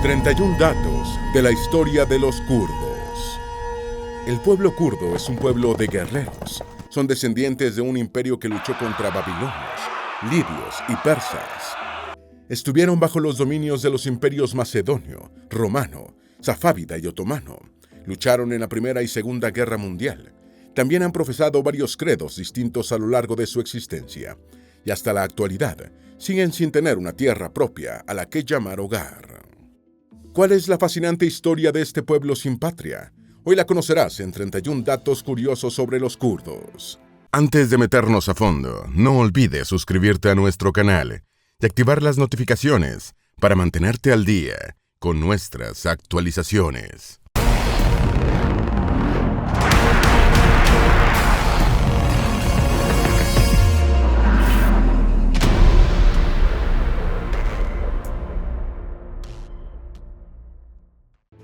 31 datos de la historia de los kurdos. El pueblo kurdo es un pueblo de guerreros. Son descendientes de un imperio que luchó contra babilonios, lidios y persas. Estuvieron bajo los dominios de los imperios macedonio, romano, safávida y otomano. Lucharon en la Primera y Segunda Guerra Mundial. También han profesado varios credos distintos a lo largo de su existencia. Y hasta la actualidad, siguen sin tener una tierra propia a la que llamar hogar. ¿Cuál es la fascinante historia de este pueblo sin patria? Hoy la conocerás en 31 datos curiosos sobre los kurdos. Antes de meternos a fondo, no olvides suscribirte a nuestro canal y activar las notificaciones para mantenerte al día con nuestras actualizaciones.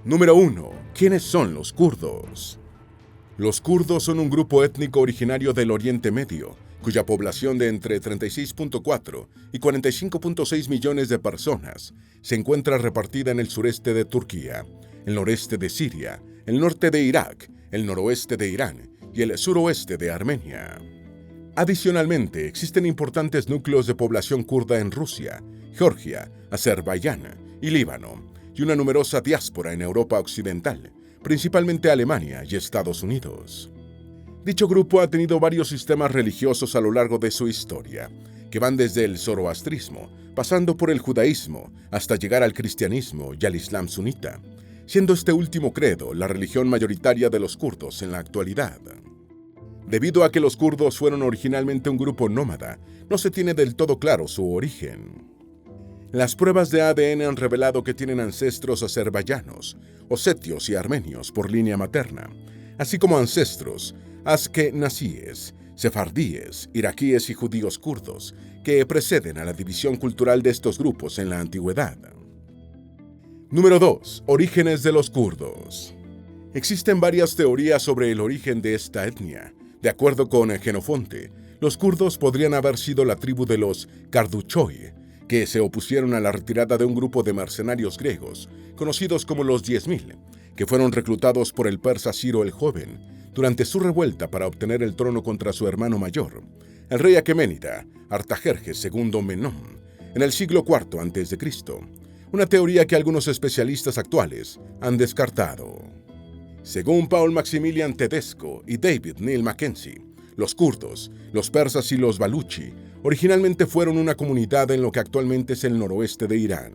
Número 1. ¿Quiénes son los kurdos? Los kurdos son un grupo étnico originario del Oriente Medio, cuya población de entre 36.4 y 45.6 millones de personas se encuentra repartida en el sureste de Turquía, el noreste de Siria, el norte de Irak, el noroeste de Irán y el suroeste de Armenia. Adicionalmente, existen importantes núcleos de población kurda en Rusia, Georgia, Azerbaiyán y Líbano, y una numerosa diáspora en Europa Occidental, principalmente Alemania y Estados Unidos. Dicho grupo ha tenido varios sistemas religiosos a lo largo de su historia, que van desde el zoroastrismo, pasando por el judaísmo, hasta llegar al cristianismo y al islam sunita, siendo este último credo la religión mayoritaria de los kurdos en la actualidad. Debido a que los kurdos fueron originalmente un grupo nómada, no se tiene del todo claro su origen. Las pruebas de ADN han revelado que tienen ancestros azerbaiyanos, osetios y armenios por línea materna, así como ancestros askenazíes, sefardíes, iraquíes y judíos kurdos, que preceden a la división cultural de estos grupos en la antigüedad. Número 2. Orígenes de los kurdos. Existen varias teorías sobre el origen de esta etnia. De acuerdo con Jenofonte, los kurdos podrían haber sido la tribu de los Karduchoi, que se opusieron a la retirada de un grupo de mercenarios griegos, conocidos como los 10.000, que fueron reclutados por el persa Ciro el Joven durante su revuelta para obtener el trono contra su hermano mayor, el rey aqueménida Artajerjes II Menón, en el siglo IV a.C., una teoría que algunos especialistas actuales han descartado. Según Paul Maximilian Tedesco y David Neil Mackenzie, los kurdos, los persas y los baluchi originalmente fueron una comunidad en lo que actualmente es el noroeste de Irán.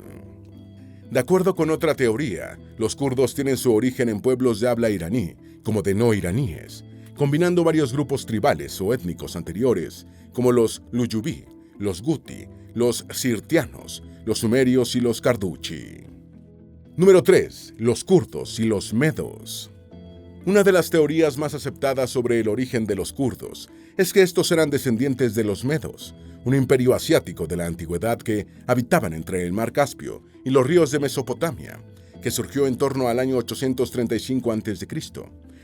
De acuerdo con otra teoría, los kurdos tienen su origen en pueblos de habla iraní, como de no iraníes, combinando varios grupos tribales o étnicos anteriores, como los luyubí, los guti, los sirtianos, los sumerios y los karduchi. Número 3. Los kurdos y los medos. Una de las teorías más aceptadas sobre el origen de los kurdos es que estos eran descendientes de los medos, un imperio asiático de la antigüedad que habitaban entre el mar Caspio y los ríos de Mesopotamia, que surgió en torno al año 835 a.C.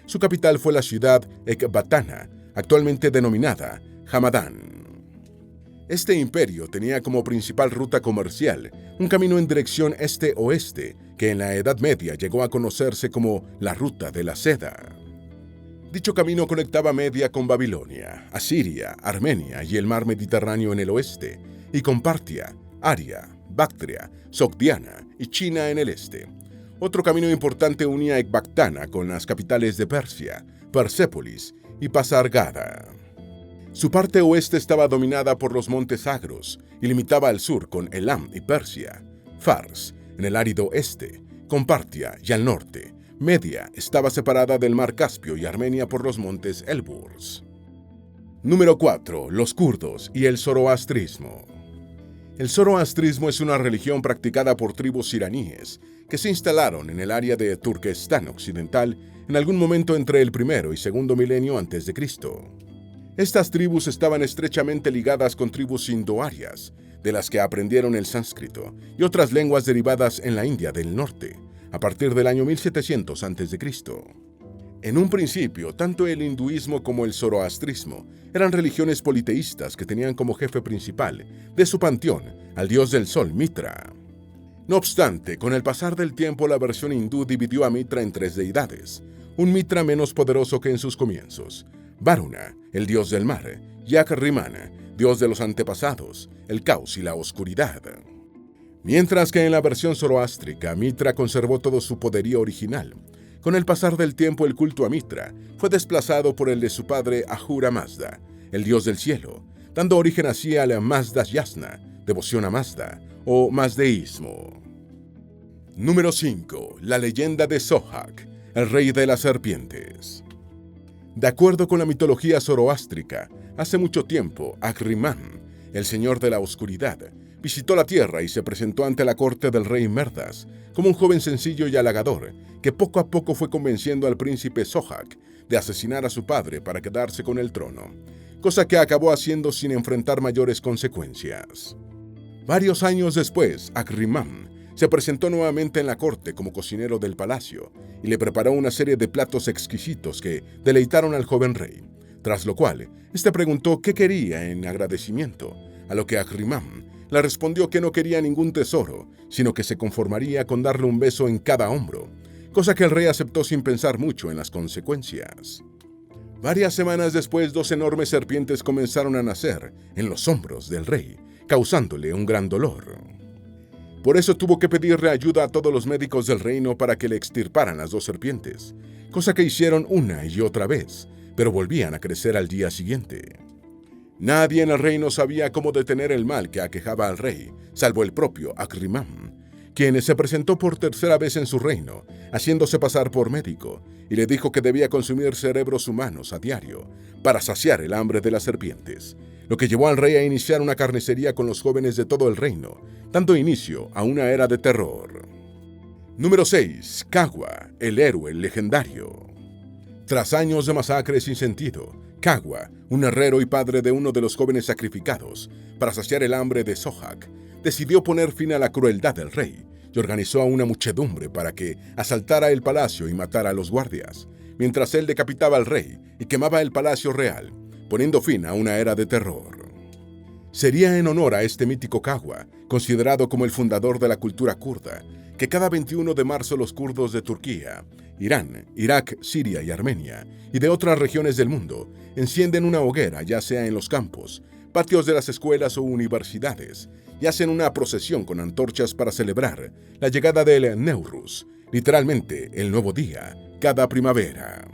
Su capital fue la ciudad Ecbatana, actualmente denominada Hamadán. Este imperio tenía como principal ruta comercial un camino en dirección este-oeste, que en la Edad Media llegó a conocerse como la Ruta de la Seda. Dicho camino conectaba Media con Babilonia, Asiria, Armenia y el mar Mediterráneo en el oeste, y con Partia, Aria, Bactria, Sogdiana y China en el este. Otro camino importante unía Ecbatana con las capitales de Persia, Persépolis y Pasargada. Su parte oeste estaba dominada por los montes Agros y limitaba al sur con Elam y Persia, Fars en el árido este, con Partia y al norte. Media estaba separada del mar Caspio y Armenia por los montes Elburz. Número 4. Los kurdos y el zoroastrismo. El zoroastrismo es una religión practicada por tribus iraníes que se instalaron en el área de Turquestán occidental en algún momento entre el primero y segundo milenio antes de Cristo. Estas tribus estaban estrechamente ligadas con tribus indoarias, de las que aprendieron el sánscrito y otras lenguas derivadas en la India del norte, a partir del año 1700 a.C. En un principio, tanto el hinduismo como el zoroastrismo eran religiones politeístas que tenían como jefe principal de su panteón al dios del sol Mitra. No obstante, con el pasar del tiempo la versión hindú dividió a Mitra en tres deidades, un Mitra menos poderoso que en sus comienzos: Varuna, el dios del mar, y Ahriman, dios de los antepasados, el caos y la oscuridad. Mientras que en la versión zoroástrica, Mitra conservó todo su poderío original. Con el pasar del tiempo, el culto a Mitra fue desplazado por el de su padre Ahura Mazda, el dios del cielo, dando origen así al Mazda Yasna, devoción a Mazda, o mazdeísmo. Número 5. La leyenda de Sohak, el rey de las serpientes. De acuerdo con la mitología zoroástrica, hace mucho tiempo, Ahriman, el señor de la oscuridad, visitó la tierra y se presentó ante la corte del rey Merdas como un joven sencillo y halagador que poco a poco fue convenciendo al príncipe Sohak de asesinar a su padre para quedarse con el trono, cosa que acabó haciendo sin enfrentar mayores consecuencias. Varios años después, Ahriman se presentó nuevamente en la corte como cocinero del palacio y le preparó una serie de platos exquisitos que deleitaron al joven rey, tras lo cual, este preguntó qué quería en agradecimiento, a lo que Ahriman le respondió que no quería ningún tesoro, sino que se conformaría con darle un beso en cada hombro, cosa que el rey aceptó sin pensar mucho en las consecuencias. Varias semanas después, dos enormes serpientes comenzaron a nacer en los hombros del rey, causándole un gran dolor. Por eso tuvo que pedirle ayuda a todos los médicos del reino para que le extirparan las dos serpientes, cosa que hicieron una y otra vez, pero volvían a crecer al día siguiente. Nadie en el reino sabía cómo detener el mal que aquejaba al rey, salvo el propio Ahriman, quien se presentó por tercera vez en su reino, haciéndose pasar por médico, y le dijo que debía consumir cerebros humanos a diario para saciar el hambre de las serpientes, lo que llevó al rey a iniciar una carnicería con los jóvenes de todo el reino, dando inicio a una era de terror. Número 6. Kawa, el héroe legendario. Tras años de masacres sin sentido, Kawa, un herrero y padre de uno de los jóvenes sacrificados para saciar el hambre de Sohak, decidió poner fin a la crueldad del rey y organizó a una muchedumbre para que asaltara el palacio y matara a los guardias, mientras él decapitaba al rey y quemaba el palacio real, poniendo fin a una era de terror. Sería en honor a este mítico Kawa, considerado como el fundador de la cultura kurda, que cada 21 de marzo los kurdos de Turquía, Irán, Irak, Siria y Armenia, y de otras regiones del mundo, encienden una hoguera, ya sea en los campos, patios de las escuelas o universidades, y hacen una procesión con antorchas para celebrar la llegada del Newruz, literalmente el nuevo día, cada primavera.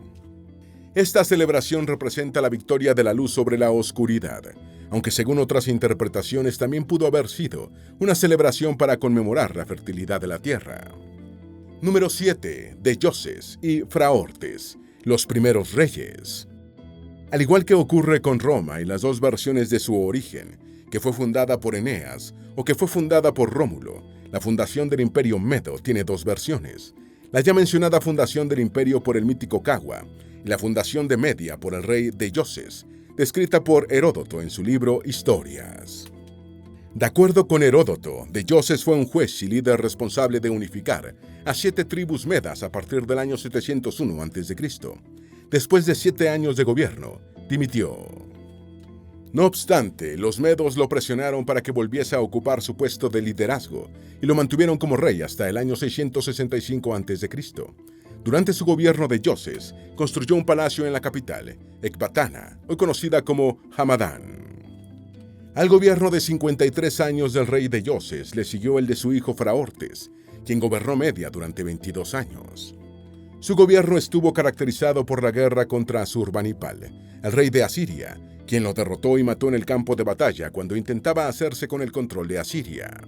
Esta celebración representa la victoria de la luz sobre la oscuridad, aunque según otras interpretaciones también pudo haber sido una celebración para conmemorar la fertilidad de la tierra. Número 7. Deyoses y Fraortes, los primeros reyes. Al igual que ocurre con Roma y las dos versiones de su origen, que fue fundada por Eneas o que fue fundada por Rómulo, la fundación del Imperio Medo tiene dos versiones: la ya mencionada fundación del imperio por el mítico Kawa y la fundación de Media por el rey Deyoses, descrita por Heródoto en su libro Historias. De acuerdo con Heródoto, Deyoses fue un juez y líder responsable de unificar a 7 tribus medas a partir del año 701 a.C. Después de 7 años de gobierno, dimitió. No obstante, los medos lo presionaron para que volviese a ocupar su puesto de liderazgo y lo mantuvieron como rey hasta el año 665 a.C. Durante su gobierno, Deyoses construyó un palacio en la capital, Ecbatana, hoy conocida como Hamadán. Al gobierno de 53 años del rey Deyoses le siguió el de su hijo Fraortes, quien gobernó Media durante 22 años. Su gobierno estuvo caracterizado por la guerra contra Asurbanipal, el rey de Asiria, quien lo derrotó y mató en el campo de batalla cuando intentaba hacerse con el control de Asiria.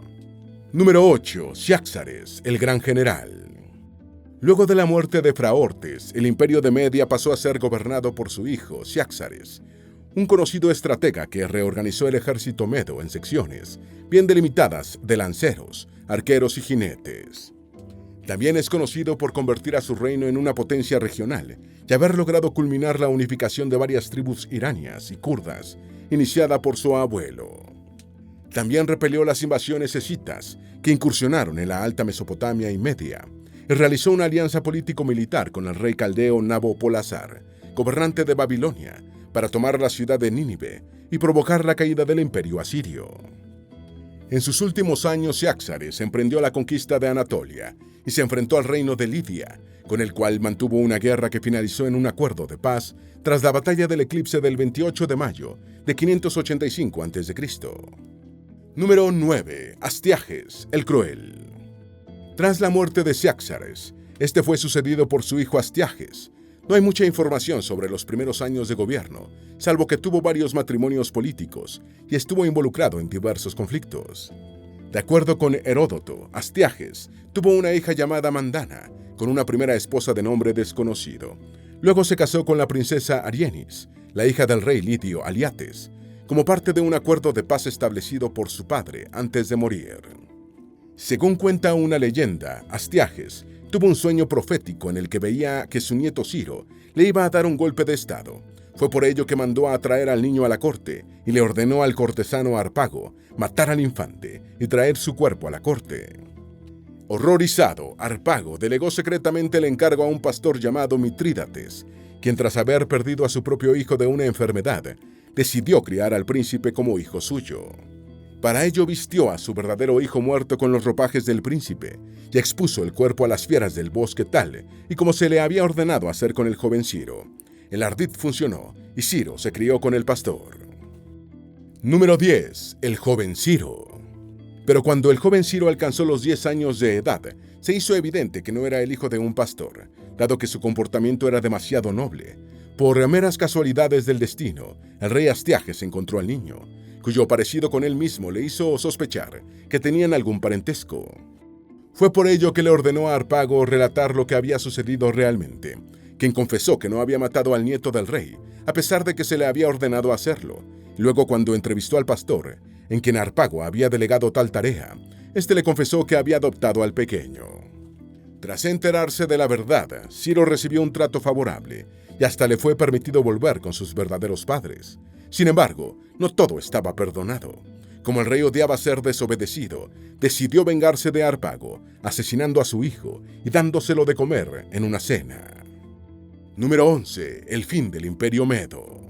Número 8. Ciáxares, el gran general. Luego de la muerte de Fraortes, el imperio de Media pasó a ser gobernado por su hijo, Ciáxares, un conocido estratega que reorganizó el ejército medo en secciones bien delimitadas de lanceros, arqueros y jinetes. También es conocido por convertir a su reino en una potencia regional y haber logrado culminar la unificación de varias tribus iranias y kurdas, iniciada por su abuelo. También repelió las invasiones escitas que incursionaron en la Alta Mesopotamia y Media, y realizó una alianza político-militar con el rey caldeo Nabopolassar, gobernante de Babilonia, para tomar la ciudad de Nínive y provocar la caída del imperio asirio. En sus últimos años, Ciáxares emprendió la conquista de Anatolia y se enfrentó al reino de Lidia, con el cual mantuvo una guerra que finalizó en un acuerdo de paz tras la batalla del eclipse del 28 de mayo de 585 a.C. Número 9. Astiages, el Cruel. Tras la muerte de Ciáxares, este fue sucedido por su hijo Astiages. No hay mucha información sobre los primeros años de gobierno, salvo que tuvo varios matrimonios políticos y estuvo involucrado en diversos conflictos. De acuerdo con Heródoto, Astiages tuvo una hija llamada Mandana, con una primera esposa de nombre desconocido. Luego se casó con la princesa Arienis, la hija del rey lidio Aliates, como parte de un acuerdo de paz establecido por su padre antes de morir. Según cuenta una leyenda, Astiages tuvo un sueño profético en el que veía que su nieto Ciro le iba a dar un golpe de estado. Fue por ello que mandó a traer al niño a la corte y le ordenó al cortesano Harpago matar al infante y traer su cuerpo a la corte. Horrorizado, Harpago delegó secretamente el encargo a un pastor llamado Mitrídates, quien tras haber perdido a su propio hijo de una enfermedad, decidió criar al príncipe como hijo suyo. Para ello vistió a su verdadero hijo muerto con los ropajes del príncipe y expuso el cuerpo a las fieras del bosque tal y como se le había ordenado hacer con el joven Ciro. El ardid funcionó y Ciro se crió con el pastor. Número 10. El joven Ciro. Pero cuando el joven Ciro alcanzó los 10 años de edad, se hizo evidente que no era el hijo de un pastor, dado que su comportamiento era demasiado noble. Por meras casualidades del destino, el rey Astiages encontró al niño, cuyo parecido con él mismo le hizo sospechar que tenían algún parentesco. Fue por ello que le ordenó a Harpago relatar lo que había sucedido realmente, quien confesó que no había matado al nieto del rey, a pesar de que se le había ordenado hacerlo. Luego, cuando entrevistó al pastor, en quien Harpago había delegado tal tarea, este le confesó que había adoptado al pequeño. Tras enterarse de la verdad, Ciro recibió un trato favorable y hasta le fue permitido volver con sus verdaderos padres. Sin embargo, no todo estaba perdonado. Como el rey odiaba ser desobedecido, decidió vengarse de Harpago, asesinando a su hijo y dándoselo de comer en una cena. Número 11. El fin del Imperio Medo.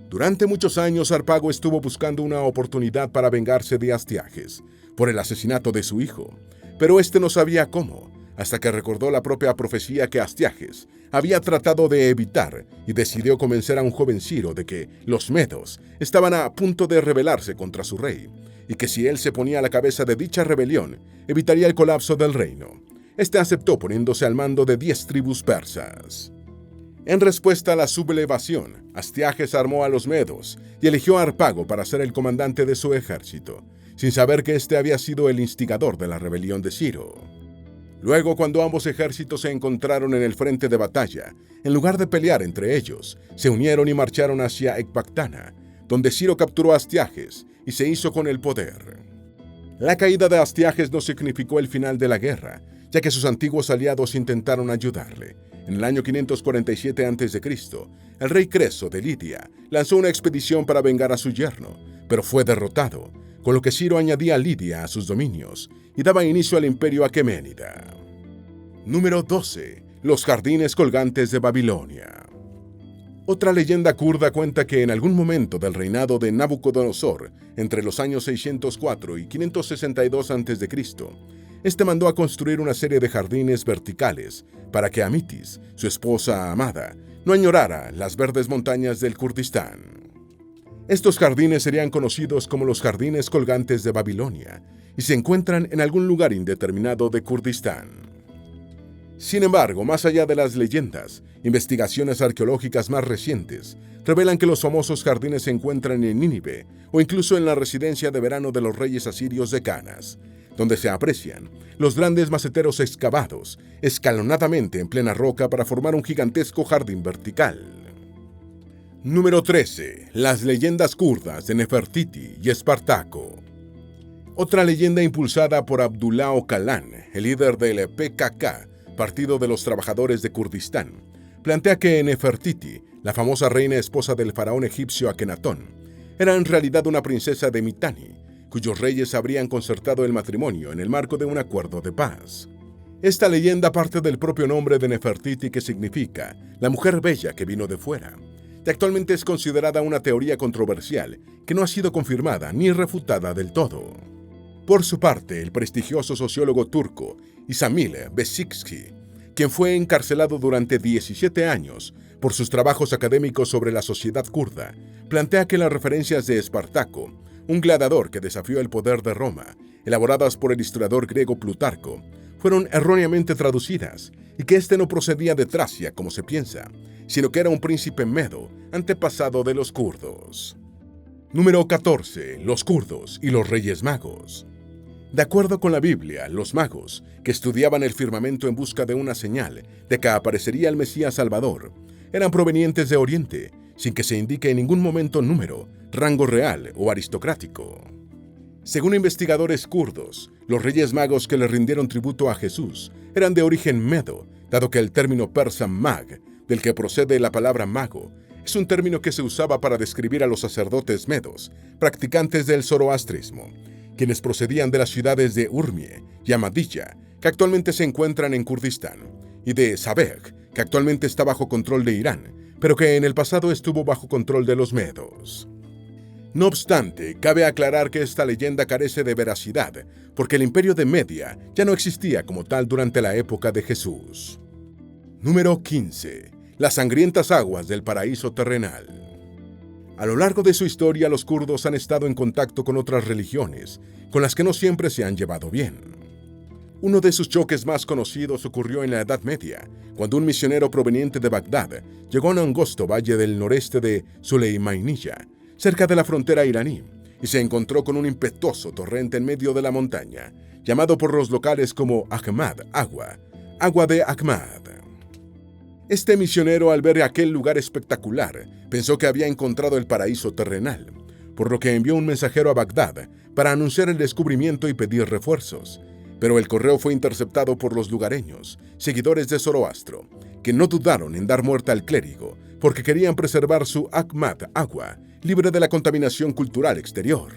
Durante muchos años, Harpago estuvo buscando una oportunidad para vengarse de Astiages por el asesinato de su hijo, pero este no sabía cómo, hasta que recordó la propia profecía que Astiages había tratado de evitar y decidió convencer a un joven Ciro de que los medos estaban a punto de rebelarse contra su rey y que si él se ponía a la cabeza de dicha rebelión, evitaría el colapso del reino. Este aceptó poniéndose al mando de 10 tribus persas. En respuesta a la sublevación, Astiages armó a los medos y eligió a Harpago para ser el comandante de su ejército, sin saber que este había sido el instigador de la rebelión de Ciro. Luego, cuando ambos ejércitos se encontraron en el frente de batalla, en lugar de pelear entre ellos, se unieron y marcharon hacia Ecbatana, donde Ciro capturó a Astiages y se hizo con el poder. La caída de Astiages no significó el final de la guerra, ya que sus antiguos aliados intentaron ayudarle. En el año 547 a.C., el rey Creso de Lidia lanzó una expedición para vengar a su yerno, pero fue derrotado, con lo que Ciro añadía Lidia a sus dominios y daba inicio al imperio aqueménida. Número 12. Los jardines colgantes de Babilonia. Otra leyenda kurda cuenta que en algún momento del reinado de Nabucodonosor, entre los años 604 y 562 a.C., este mandó a construir una serie de jardines verticales para que Amitis, su esposa amada, no añorara las verdes montañas del Kurdistán. Estos jardines serían conocidos como los jardines colgantes de Babilonia y se encuentran en algún lugar indeterminado de Kurdistán. Sin embargo, más allá de las leyendas, investigaciones arqueológicas más recientes revelan que los famosos jardines se encuentran en Nínive o incluso en la residencia de verano de los reyes asirios de Canas, donde se aprecian los grandes maceteros excavados escalonadamente en plena roca para formar un gigantesco jardín vertical. Número 13. Las leyendas kurdas de Nefertiti y Espartaco. Otra leyenda impulsada por Abdullah Öcalan, el líder del PKK, Partido de los Trabajadores de Kurdistán, plantea que Nefertiti, la famosa reina esposa del faraón egipcio Akenatón, era en realidad una princesa de Mitanni, cuyos reyes habrían concertado el matrimonio en el marco de un acuerdo de paz. Esta leyenda parte del propio nombre de Nefertiti, que significa la mujer bella que vino de fuera, y actualmente es considerada una teoría controversial que no ha sido confirmada ni refutada del todo. Por su parte, el prestigioso sociólogo turco Isamil Besikski, quien fue encarcelado durante 17 años por sus trabajos académicos sobre la sociedad kurda, plantea que las referencias de Espartaco, un gladiador que desafió el poder de Roma, elaboradas por el historiador griego Plutarco, fueron erróneamente traducidas y que éste no procedía de Tracia como se piensa, sino que era un príncipe medo, antepasado de los kurdos. Número 14. Los kurdos y los Reyes Magos. De acuerdo con la Biblia, los magos, que estudiaban el firmamento en busca de una señal de que aparecería el Mesías Salvador, eran provenientes de Oriente, sin que se indique en ningún momento número, rango real o aristocrático. Según investigadores kurdos, los Reyes Magos que le rindieron tributo a Jesús eran de origen medo, dado que el término persa mag, del que procede la palabra mago, es un término que se usaba para describir a los sacerdotes medos, practicantes del zoroastrismo, quienes procedían de las ciudades de Urmie y Ahmadiyya, que actualmente se encuentran en Kurdistán, y de Sabeg, que actualmente está bajo control de Irán, pero que en el pasado estuvo bajo control de los medos. No obstante, cabe aclarar que esta leyenda carece de veracidad, porque el imperio de Media ya no existía como tal durante la época de Jesús. Número 15. Las sangrientas aguas del paraíso terrenal. A lo largo de su historia, los kurdos han estado en contacto con otras religiones, con las que no siempre se han llevado bien. Uno de sus choques más conocidos ocurrió en la Edad Media, cuando un misionero proveniente de Bagdad llegó a un angosto valle del noreste de Suleimaniyya, cerca de la frontera iraní, y se encontró con un impetuoso torrente en medio de la montaña, llamado por los locales como Ahmad Agua, agua de Ahmad. Este misionero, al ver aquel lugar espectacular, pensó que había encontrado el paraíso terrenal, por lo que envió un mensajero a Bagdad para anunciar el descubrimiento y pedir refuerzos. Pero el correo fue interceptado por los lugareños, seguidores de Zoroastro, que no dudaron en dar muerte al clérigo, porque querían preservar su Ahmad Agua, libre de la contaminación cultural exterior.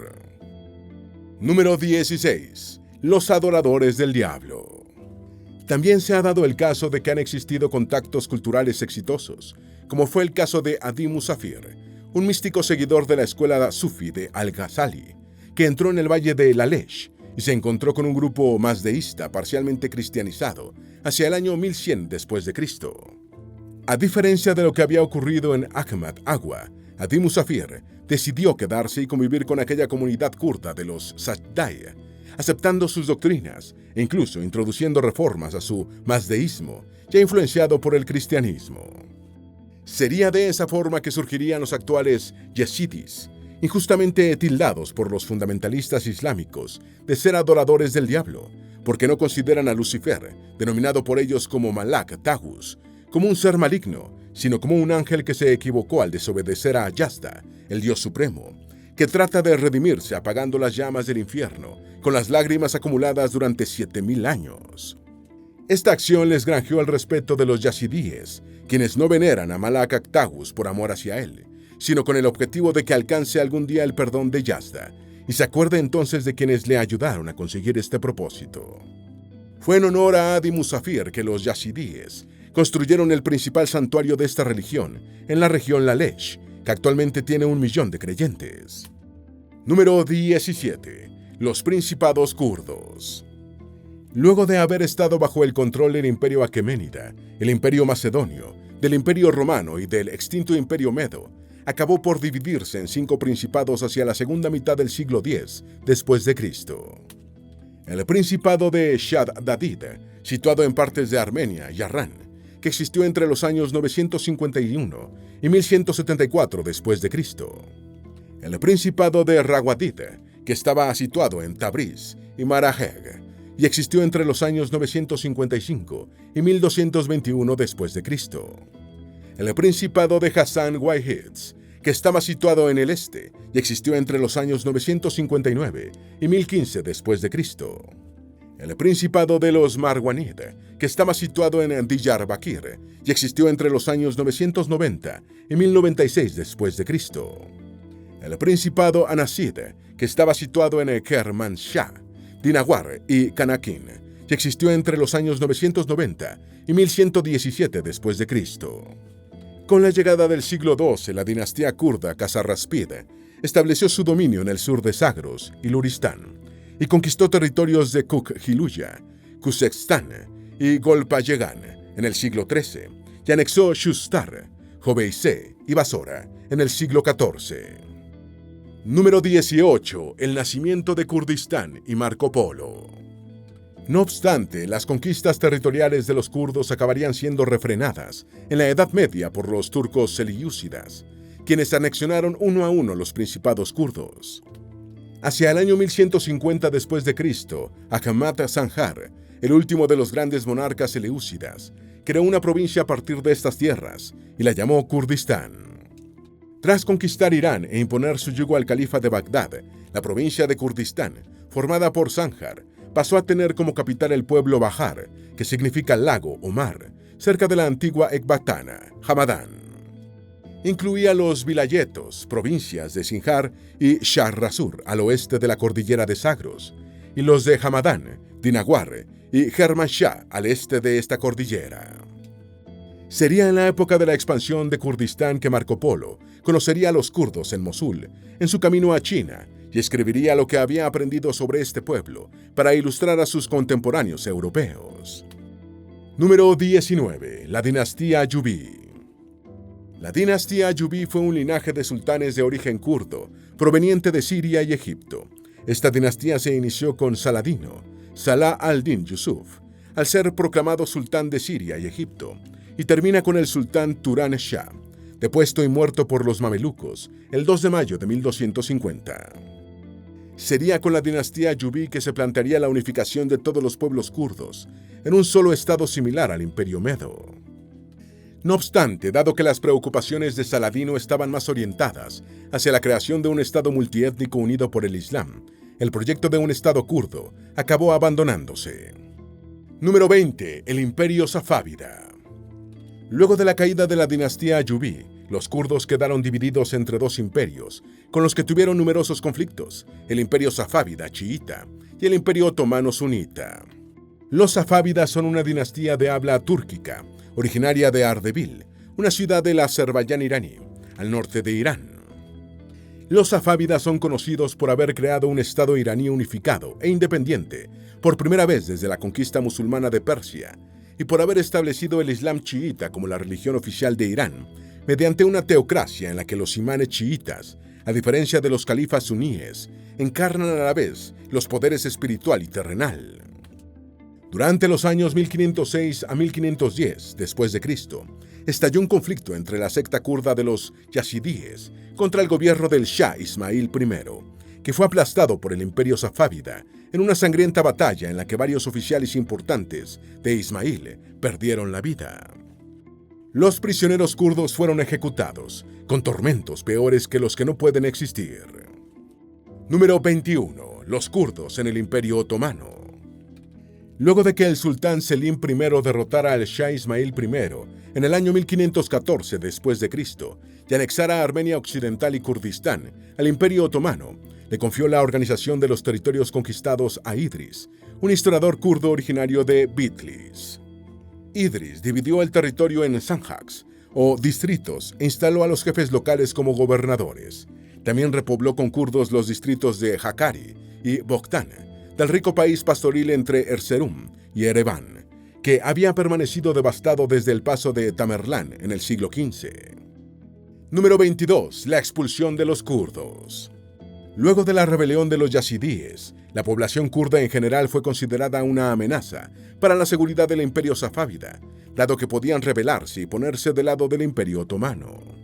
Número 16. Los adoradores del diablo. También se ha dado el caso de que han existido contactos culturales exitosos, como fue el caso de Adi Musafir, un místico seguidor de la escuela sufi de Al-Ghazali, que entró en el valle de Lalesh y se encontró con un grupo mazdeísta parcialmente cristianizado hacia el año 1100 después de Cristo. A diferencia de lo que había ocurrido en Ahmad Agua, Adi Musafir decidió quedarse y convivir con aquella comunidad kurda de los Sajdai, aceptando sus doctrinas e incluso introduciendo reformas a su mazdeísmo, ya influenciado por el cristianismo. Sería de esa forma que surgirían los actuales yazidis, injustamente tildados por los fundamentalistas islámicos de ser adoradores del diablo, porque no consideran a Lucifer, denominado por ellos como Malak Tagus, como un ser maligno, sino como un ángel que se equivocó al desobedecer a Yazda, el Dios Supremo, que trata de redimirse apagando las llamas del infierno con las lágrimas acumuladas durante 7000 años. Esta acción les granjeó el respeto de los yazidíes, quienes no veneran a Malak Tagus por amor hacia él, sino con el objetivo de que alcance algún día el perdón de Yazda, y se acuerde entonces de quienes le ayudaron a conseguir este propósito. Fue en honor a Adi Musafir que los yazidíes construyeron el principal santuario de esta religión en la región Lalesh, que actualmente tiene 1 millón de creyentes. Número 17. Los principados kurdos. Luego de haber estado bajo el control del Imperio Aqueménida, el Imperio Macedonio, del Imperio Romano y del extinto Imperio Medo, acabó por dividirse en 5 principados hacia la segunda mitad del siglo X después de Cristo. El Principado de Shaddadid, situado en partes de Armenia y Arran, que existió entre los años 951 y 1174 después de Cristo. El Principado de Rawadid, que estaba situado en Tabriz y Marajeg, y existió entre los años 955 y 1221 después de Cristo. El Principado de Hassan Wahid, que estaba situado en el este y existió entre los años 959 y 1015 después de Cristo. El Principado de los Marwanid, que estaba situado en Diyarbakir y existió entre los años 990 y 1096 después de Cristo. El Principado Anasid, que estaba situado en Kermanshah, Dinawar y Kanakin, y existió entre los años 990 y 1117 después de Cristo. Con la llegada del siglo XII, la dinastía kurda Khazar-Raspid estableció su dominio en el sur de Zagros y Luristán, y conquistó territorios de Kukhiluya, Khuzestán y Golpayegan en el siglo XIII y anexó Shustar, Joveise y Basora en el siglo XIV. Número 18. El nacimiento de Kurdistán y Marco Polo. No obstante, las conquistas territoriales de los kurdos acabarían siendo refrenadas en la Edad Media por los turcos selyúcidas, quienes anexionaron uno a uno los principados kurdos. Hacia el año 1150 después de Cristo, Ahmad Sanjar, el último de los grandes monarcas selyúcidas, creó una provincia a partir de estas tierras y la llamó Kurdistán. Tras conquistar Irán e imponer su yugo al califa de Bagdad, la provincia de Kurdistán, formada por Sanjar, pasó a tener como capital el pueblo Bahar, que significa lago o mar, cerca de la antigua Ecbatana, Hamadán. Incluía los vilayetos, provincias de Sinjar y Shahrasur al oeste de la cordillera de Zagros, y los de Hamadán, Dinaguar y Kermanshah al este de esta cordillera. Sería en la época de la expansión de Kurdistán que Marco Polo conocería a los kurdos en Mosul, en su camino a China, y escribiría lo que había aprendido sobre este pueblo para ilustrar a sus contemporáneos europeos. Número 19. La dinastía Ayubí. La dinastía Ayubí fue un linaje de sultanes de origen kurdo, proveniente de Siria y Egipto. Esta dinastía se inició con Saladino, Salah al-Din Yusuf, al ser proclamado sultán de Siria y Egipto, y termina con el sultán Turan Shah, depuesto y muerto por los mamelucos el 2 de mayo de 1250. Sería con la dinastía Ayubí que se plantearía la unificación de todos los pueblos kurdos en un solo estado similar al Imperio Medo. No obstante, dado que las preocupaciones de Saladino estaban más orientadas hacia la creación de un estado multiétnico unido por el Islam, el proyecto de un estado kurdo acabó abandonándose. Número 20. El Imperio Safávida. Luego de la caída de la dinastía Ayubí, los kurdos quedaron divididos entre dos imperios, con los que tuvieron numerosos conflictos, el Imperio Safávida chiita y el Imperio Otomano sunita. Los safávidas son una dinastía de habla túrquica, originaria de Ardebil, una ciudad del Azerbaiyán iraní, al norte de Irán. Los safávidas son conocidos por haber creado un estado iraní unificado e independiente, por primera vez desde la conquista musulmana de Persia, y por haber establecido el Islam chiita como la religión oficial de Irán, mediante una teocracia en la que los imanes chiitas, a diferencia de los califas suníes, encarnan a la vez los poderes espiritual y terrenal. Durante los años 1506 a 1510 después de Cristo, estalló un conflicto entre la secta kurda de los yazidíes contra el gobierno del Shah Ismail I, que fue aplastado por el Imperio Safávida en una sangrienta batalla en la que varios oficiales importantes de Ismail perdieron la vida. Los prisioneros kurdos fueron ejecutados, con tormentos peores que los que no pueden existir. Número 21. Los kurdos en el Imperio Otomano. Luego de que el sultán Selim I derrotara al Shah Ismail I en el año 1514 después de Cristo y anexara a Armenia Occidental y Kurdistán al Imperio Otomano, le confió la organización de los territorios conquistados a Idris, un historiador kurdo originario de Bitlis. Idris dividió el territorio en sanjaks, o distritos, e instaló a los jefes locales como gobernadores. También repobló con kurdos los distritos de Hakkari y Bogtan, del rico país pastoril entre Erzurum y Ereván, que había permanecido devastado desde el paso de Tamerlán en el siglo XV. Número 22. La expulsión de los kurdos. Luego de la rebelión de los yazidíes, la población kurda en general fue considerada una amenaza para la seguridad del Imperio Safávida, dado que podían rebelarse y ponerse del lado del Imperio Otomano.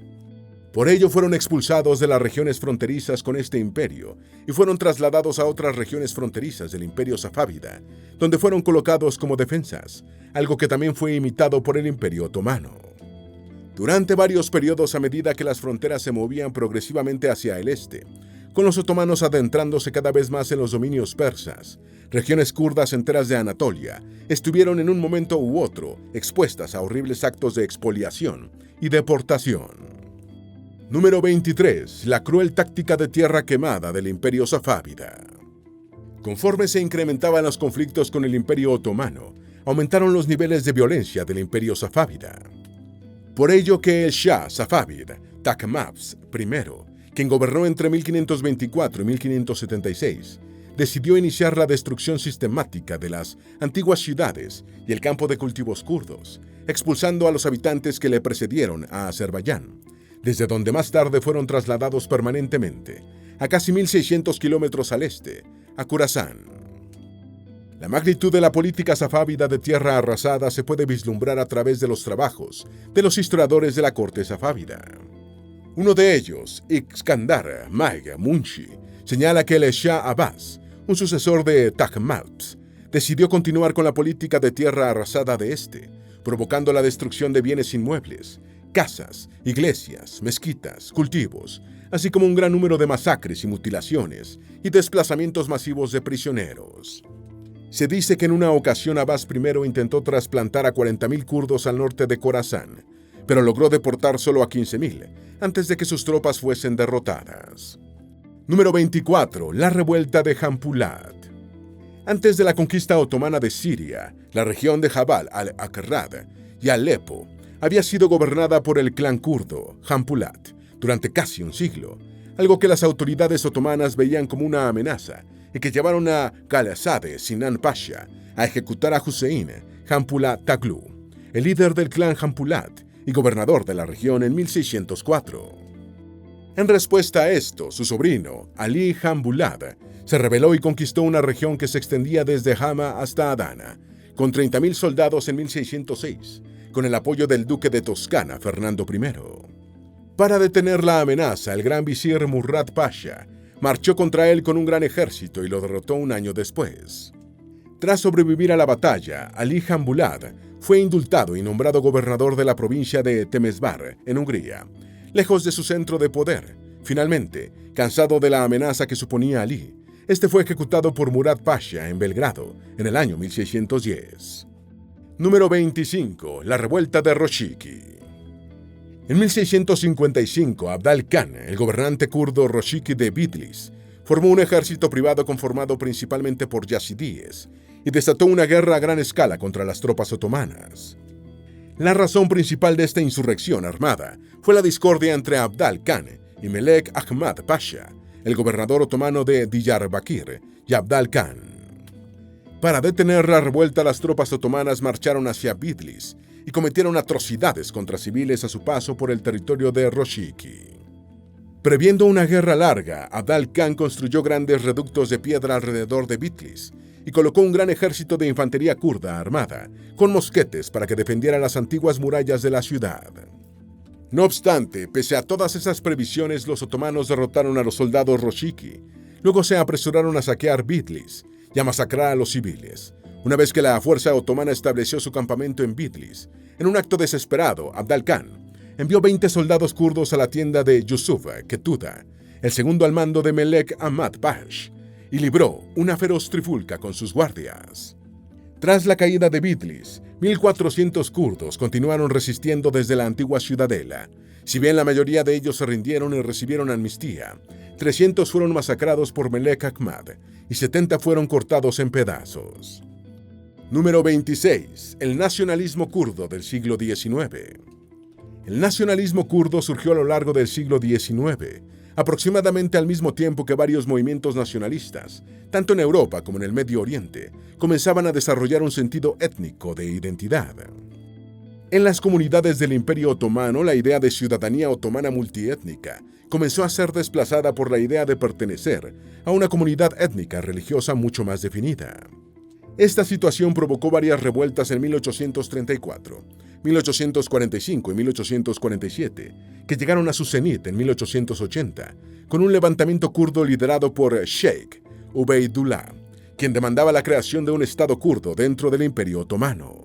Por ello fueron expulsados de las regiones fronterizas con este imperio y fueron trasladados a otras regiones fronterizas del Imperio Safávida, donde fueron colocados como defensas, algo que también fue imitado por el Imperio Otomano. Durante varios periodos, a medida que las fronteras se movían progresivamente hacia el este, con los otomanos adentrándose cada vez más en los dominios persas, regiones kurdas enteras de Anatolia estuvieron en un momento u otro expuestas a horribles actos de expoliación y deportación. Número 23. La cruel táctica de tierra quemada del Imperio Safávida. Conforme se incrementaban los conflictos con el Imperio Otomano, aumentaron los niveles de violencia del Imperio Safávida. Por ello que el Shah Safavid, Tahmasp I, quien gobernó entre 1524 y 1576, decidió iniciar la destrucción sistemática de las antiguas ciudades y el campo de cultivos kurdos, expulsando a los habitantes que le precedieron a Azerbaiyán, desde donde más tarde fueron trasladados permanentemente, a casi 1.600 kilómetros al este, a Khurasán. La magnitud de la política safávida de tierra arrasada se puede vislumbrar a través de los trabajos de los historiadores de la corte safávida. Uno de ellos, Iskandar Maig Munshi, señala que el Shah Abbas, un sucesor de Tahmasp, decidió continuar con la política de tierra arrasada de este, provocando la destrucción de bienes inmuebles, casas, iglesias, mezquitas, cultivos, así como un gran número de masacres y mutilaciones y desplazamientos masivos de prisioneros. Se dice que en una ocasión Abbas I intentó trasplantar a 40.000 kurdos al norte de Khorasán, pero logró deportar solo a 15.000 antes de que sus tropas fuesen derrotadas. Número 24. La revuelta de Hampulat. Antes de la conquista otomana de Siria, la región de Jabal al-Akrad y Alepo había sido gobernada por el clan kurdo Hampulat durante casi un siglo, algo que las autoridades otomanas veían como una amenaza y que llevaron a Ghalazade Sinan Pasha a ejecutar a Hüseyin Hampulat Taglu, el líder del clan Hampulat y gobernador de la región en 1604. En respuesta a esto, su sobrino, Ali Hambulat, se rebeló y conquistó una región que se extendía desde Hama hasta Adana, con 30.000 soldados en 1606, con el apoyo del duque de Toscana, Fernando I. Para detener la amenaza, el gran visir Murad Pasha marchó contra él con un gran ejército y lo derrotó un año después. Tras sobrevivir a la batalla, Ali Hambulat fue indultado y nombrado gobernador de la provincia de Temesvar, en Hungría, lejos de su centro de poder. Finalmente, cansado de la amenaza que suponía Ali, este fue ejecutado por Murad Pasha en Belgrado en el año 1610. Número 25. La revuelta de Roshiki. En 1655, Abdal Khan, el gobernante kurdo Roshiki de Bitlis, formó un ejército privado conformado principalmente por yazidíes y desató una guerra a gran escala contra las tropas otomanas. La razón principal de esta insurrección armada fue la discordia entre Abdal Khan y Melek Ahmad Pasha, el gobernador otomano de Diyarbakir, y Abdal Khan. Para detener la revuelta, las tropas otomanas marcharon hacia Bitlis y cometieron atrocidades contra civiles a su paso por el territorio de Roshiki. Previendo una guerra larga, Abdal Khan construyó grandes reductos de piedra alrededor de Bitlis y colocó un gran ejército de infantería kurda armada, con mosquetes para que defendiera las antiguas murallas de la ciudad. No obstante, pese a todas esas previsiones, los otomanos derrotaron a los soldados Roshiki. Luego se apresuraron a saquear Bitlis y a masacrar a los civiles. Una vez que la fuerza otomana estableció su campamento en Bitlis, en un acto desesperado, Abdal Khan envió 20 soldados kurdos a la tienda de Yusuf Ketuda, el segundo al mando de Melek Ahmad Pash, y libró una feroz trifulca con sus guardias. Tras la caída de Bitlis, 1.400 kurdos continuaron resistiendo desde la antigua ciudadela. Si bien la mayoría de ellos se rindieron y recibieron amnistía, 300 fueron masacrados por Melek Ahmad y 70 fueron cortados en pedazos. Número 26. El nacionalismo kurdo del siglo XIX. El nacionalismo kurdo surgió a lo largo del siglo XIX, aproximadamente al mismo tiempo que varios movimientos nacionalistas, tanto en Europa como en el Medio Oriente, comenzaban a desarrollar un sentido étnico de identidad. En las comunidades del Imperio Otomano, la idea de ciudadanía otomana multiétnica comenzó a ser desplazada por la idea de pertenecer a una comunidad étnica religiosa mucho más definida. Esta situación provocó varias revueltas en 1834, 1845 y 1847, que llegaron a su cenit en 1880, con un levantamiento kurdo liderado por Sheikh Ubeydullah, quien demandaba la creación de un Estado kurdo dentro del Imperio Otomano.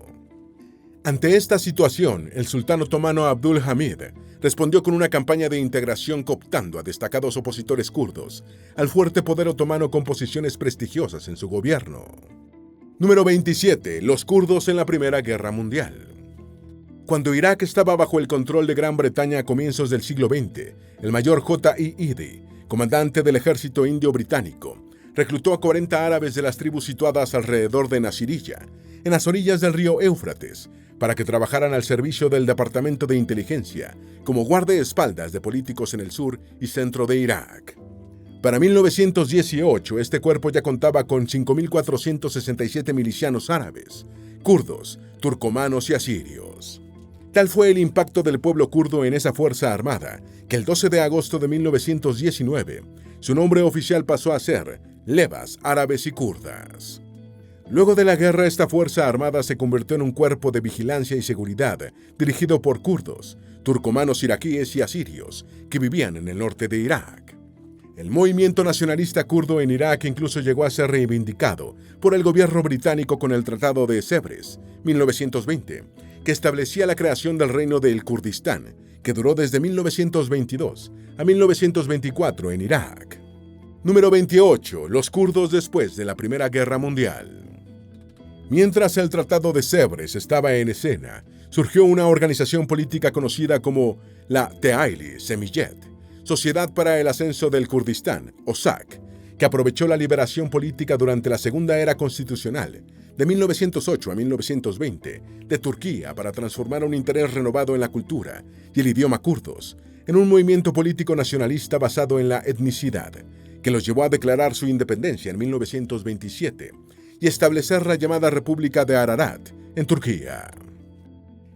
Ante esta situación, el sultán otomano Abdul Hamid respondió con una campaña de integración cooptando a destacados opositores kurdos al fuerte poder otomano con posiciones prestigiosas en su gobierno. Número 27. Los kurdos en la Primera Guerra Mundial. Cuando Irak estaba bajo el control de Gran Bretaña a comienzos del siglo XX, el mayor J.I. Eady, comandante del ejército indio británico, reclutó a 40 árabes de las tribus situadas alrededor de Nasiriyah, en las orillas del río Éufrates, para que trabajaran al servicio del Departamento de Inteligencia como guardaespaldas de políticos en el sur y centro de Irak. Para 1918, este cuerpo ya contaba con 5.467 milicianos árabes, kurdos, turcomanos y asirios. Tal fue el impacto del pueblo kurdo en esa fuerza armada, que el 12 de agosto de 1919, su nombre oficial pasó a ser Levas Árabes y Kurdas. Luego de la guerra, esta fuerza armada se convirtió en un cuerpo de vigilancia y seguridad dirigido por kurdos, turcomanos iraquíes y asirios que vivían en el norte de Irak. El movimiento nacionalista kurdo en Irak incluso llegó a ser reivindicado por el gobierno británico con el Tratado de Sèvres, 1920, que establecía la creación del Reino del Kurdistán, que duró desde 1922 a 1924 en Irak. Número 28. Los kurdos después de la Primera Guerra Mundial. Mientras el Tratado de Sèvres estaba en escena, surgió una organización política conocida como la Teaili Semiyet, Sociedad para el Ascenso del Kurdistán, o SAK, que aprovechó la liberación política durante la Segunda Era Constitucional, de 1908 a 1920, de Turquía para transformar un interés renovado en la cultura y el idioma kurdos, en un movimiento político nacionalista basado en la etnicidad, que los llevó a declarar su independencia en 1927 y establecer la llamada República de Ararat, en Turquía.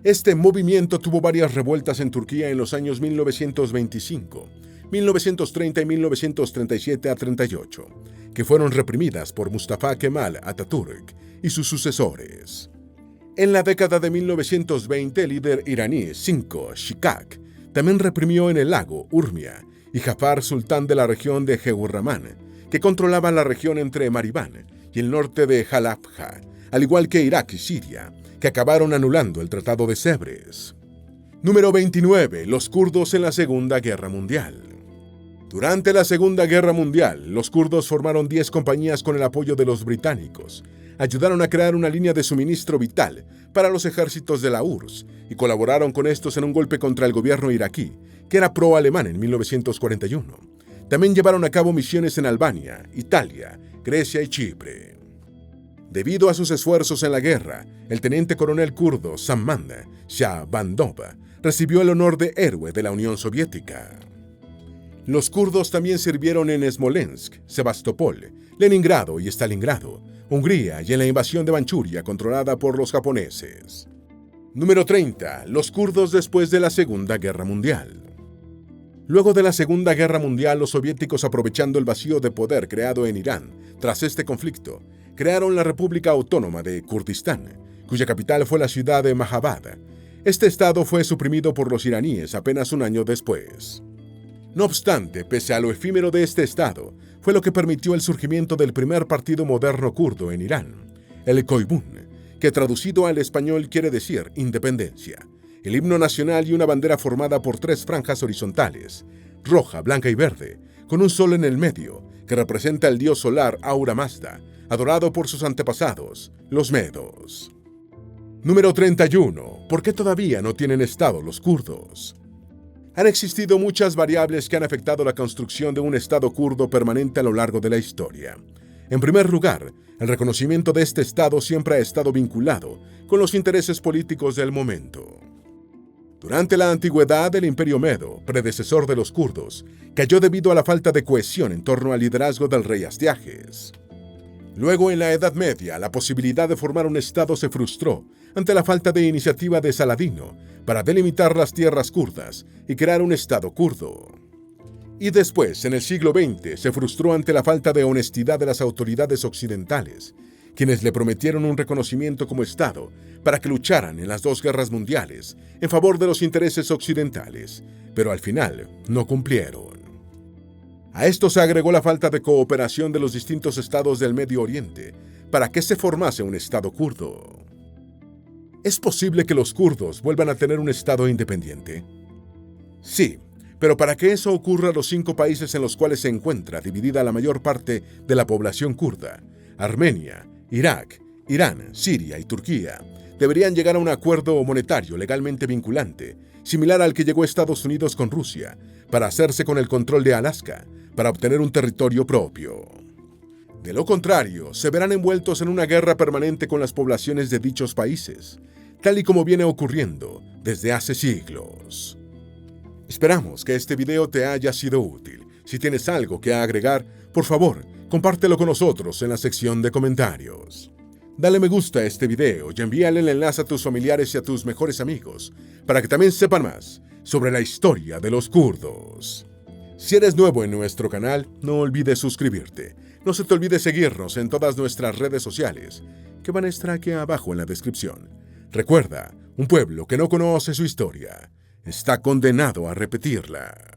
Este movimiento tuvo varias revueltas en Turquía en los años 1925, 1930 y 1937 a 38, que fueron reprimidas por Mustafa Kemal Atatürk y sus sucesores. En la década de 1920, el líder iraní Cinco Shikak también reprimió en el lago Urmia y Jafar Sultán de la región de Jewurramán, que controlaba la región entre Maribán y el norte de Halabja, al igual que Irak y Siria, que acabaron anulando el Tratado de Sèvres. Número 29. Los kurdos en la Segunda Guerra Mundial. Durante la Segunda Guerra Mundial, los kurdos formaron 10 compañías con el apoyo de los británicos. Ayudaron a crear una línea de suministro vital para los ejércitos de la URSS y colaboraron con estos en un golpe contra el gobierno iraquí, que era pro-alemán en 1941. También llevaron a cabo misiones en Albania, Italia, Grecia y Chipre. Debido a sus esfuerzos en la guerra, el teniente coronel kurdo Sammand Shahbandov recibió el honor de héroe de la Unión Soviética. Los kurdos también sirvieron en Smolensk, Sebastopol, Leningrado y Stalingrado, Hungría y en la invasión de Manchuria controlada por los japoneses. Número 30. Los kurdos después de la Segunda Guerra Mundial. Luego de la Segunda Guerra Mundial, los soviéticos, aprovechando el vacío de poder creado en Irán tras este conflicto, crearon la República Autónoma de Kurdistán, cuya capital fue la ciudad de Mahabad. Este estado fue suprimido por los iraníes apenas un año después. No obstante, pese a lo efímero de este estado, fue lo que permitió el surgimiento del primer partido moderno kurdo en Irán, el Koybun, que traducido al español quiere decir independencia, el himno nacional y una bandera formada por 3 franjas horizontales, roja, blanca y verde, con un sol en el medio, que representa el dios solar Ahura Mazda, adorado por sus antepasados, los medos. Número 31. ¿Por qué todavía no tienen estado los kurdos? Han existido muchas variables que han afectado la construcción de un estado kurdo permanente a lo largo de la historia. En primer lugar, el reconocimiento de este estado siempre ha estado vinculado con los intereses políticos del momento. Durante la antigüedad, el Imperio Medo, predecesor de los kurdos, cayó debido a la falta de cohesión en torno al liderazgo del rey Astiages. Luego, en la Edad Media, la posibilidad de formar un estado se frustró ante la falta de iniciativa de Saladino para delimitar las tierras kurdas y crear un estado kurdo. Y después, en el siglo XX, se frustró ante la falta de honestidad de las autoridades occidentales, quienes le prometieron un reconocimiento como estado para que lucharan en las 2 guerras mundiales en favor de los intereses occidentales, pero al final no cumplieron. A esto se agregó la falta de cooperación de los distintos estados del Medio Oriente para que se formase un estado kurdo. ¿Es posible que los kurdos vuelvan a tener un estado independiente? Sí, pero para que eso ocurra, los 5 países en los cuales se encuentra dividida la mayor parte de la población kurda, Armenia, Irak, Irán, Siria y Turquía, deberían llegar a un acuerdo monetario legalmente vinculante, similar al que llegó Estados Unidos con Rusia, para hacerse con el control de Alaska, para obtener un territorio propio. De lo contrario, se verán envueltos en una guerra permanente con las poblaciones de dichos países, tal y como viene ocurriendo desde hace siglos. Esperamos que este video te haya sido útil. Si tienes algo que agregar, por favor, compártelo con nosotros en la sección de comentarios. Dale me gusta a este video y envíale el enlace a tus familiares y a tus mejores amigos para que también sepan más sobre la historia de los kurdos. Si eres nuevo en nuestro canal, no olvides suscribirte. No se te olvide seguirnos en todas nuestras redes sociales, que van a estar aquí abajo en la descripción. Recuerda, un pueblo que no conoce su historia está condenado a repetirla.